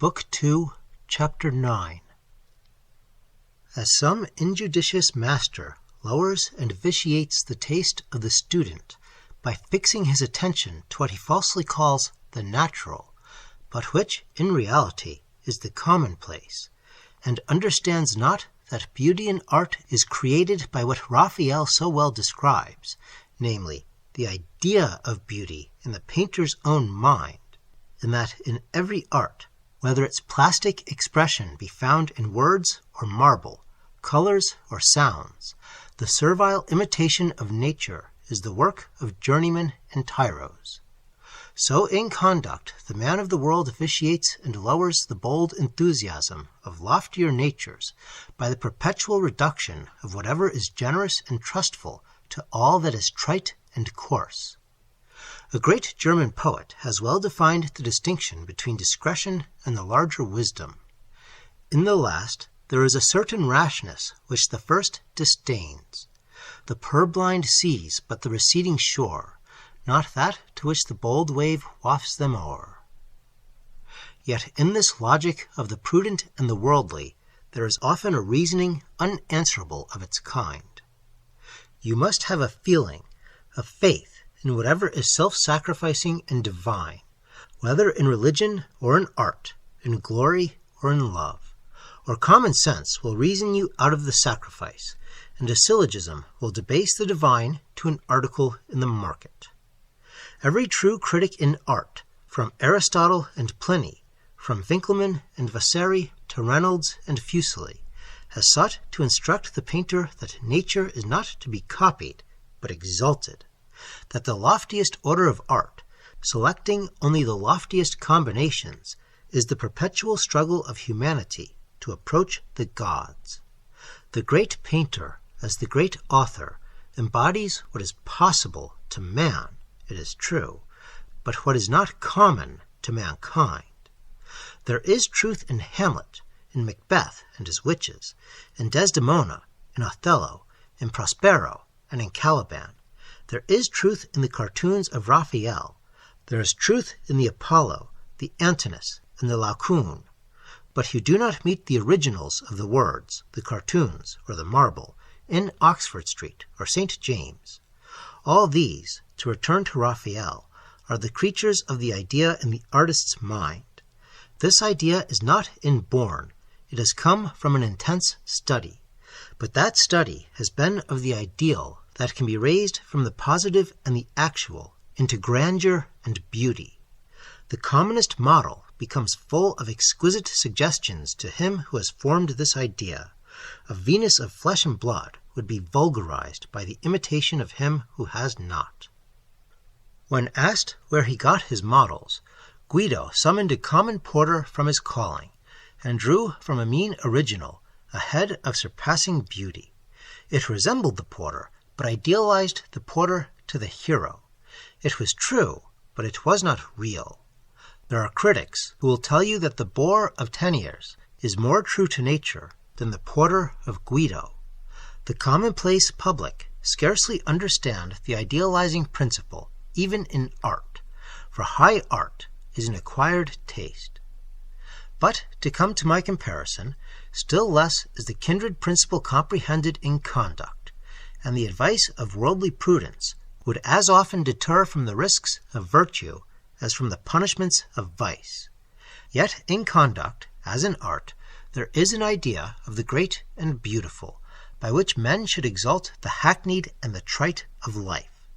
Book 2, Chapter 9. As some injudicious master lowers and vitiates the taste of the student by fixing his attention to what he falsely calls the natural, but which, in reality, is the commonplace, and understands not that beauty in art is created by what Raphael so well describes, namely, the idea of beauty in the painter's own mind, and that in every art, whether its plastic expression be found in words or marble, colors or sounds, the servile imitation of nature is the work of journeymen and tyros. So in conduct the man of the world vitiates and lowers the bold enthusiasm of loftier natures by the perpetual reduction of whatever is generous and trustful to all that is trite and coarse. A great German poet has well defined the distinction between discretion and the larger wisdom. In the last, there is a certain rashness which the first disdains. The purblind sees but the receding shore, not that to which the bold wave wafts them o'er. Yet in this logic of the prudent and the worldly, there is often a reasoning unanswerable of its kind. You must have a feeling, a faith, in whatever is self-sacrificing and divine, whether in religion or in art, in glory or in love, or common sense will reason you out of the sacrifice, and a syllogism will debase the divine to an article in the market. Every true critic in art, from Aristotle and Pliny, from Winckelmann and Vasari to Reynolds and Fuseli, has sought to instruct the painter that nature is not to be copied, but exalted, that the loftiest order of art, selecting only the loftiest combinations, is the perpetual struggle of humanity to approach the gods. The great painter, as the great author, embodies what is possible to man, it is true, but what is not common to mankind. There is truth in Hamlet, in Macbeth and his witches, in Desdemona, in Othello, in Prospero, and in Caliban. There is truth in the cartoons of Raphael. There is truth in the Apollo, the Antinous, and the Laocoon. But you do not meet the originals of the words, the cartoons, or the marble, in Oxford Street or St. James. All these, to return to Raphael, are the creatures of the idea in the artist's mind. This idea is not inborn. It has come from an intense study. But that study has been of the ideal that can be raised from the positive and the actual into grandeur and beauty. The commonest model becomes full of exquisite suggestions to him who has formed this idea. A Venus of flesh and blood would be vulgarized by the imitation of him who has not. When asked where he got his models, Guido summoned a common porter from his calling, and drew from a mean original a head of surpassing beauty. It resembled the porter, but idealized the porter to the hero. It was true, but it was not real. There are critics who will tell you that the boar of Teniers is more true to nature than the porter of Guido. The commonplace public scarcely understand the idealizing principle, even in art, for high art is an acquired taste. But, to come to my comparison, still less is the kindred principle comprehended in conduct, and the advice of worldly prudence would as often deter from the risks of virtue as from the punishments of vice. Yet in conduct, as in art, there is an idea of the great and beautiful, by which men should exalt the hackneyed and the trite of life.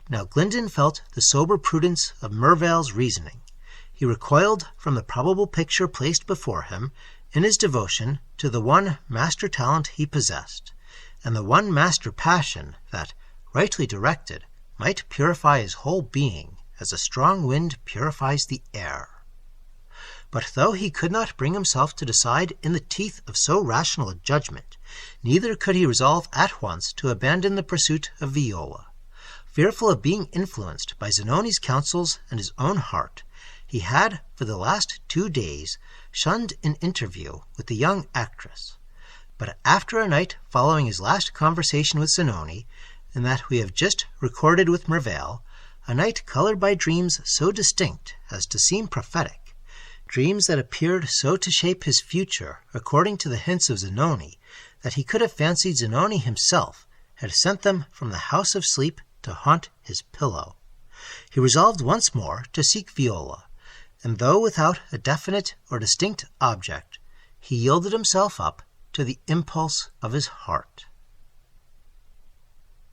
Now Glinden felt the sober prudence of Mervale's reasoning. He recoiled from the probable picture placed before him in his devotion to the one master talent he possessed, and the one master passion that, rightly directed, might purify his whole being as a strong wind purifies the air. But though he could not bring himself to decide in the teeth of so rational a judgment, neither could he resolve at once to abandon the pursuit of Viola. Fearful of being influenced by Zanoni's counsels and his own heart, he had, for the last 2 days, shunned an interview with the young actress. But after a night following his last conversation with Zanoni, and that we have just recorded with Mervale, a night colored by dreams so distinct as to seem prophetic, dreams that appeared so to shape his future, according to the hints of Zanoni, that he could have fancied Zanoni himself had sent them from the house of sleep to haunt his pillow. He resolved once more to seek Viola, and though without a definite or distinct object, he yielded himself up to the impulse of his heart.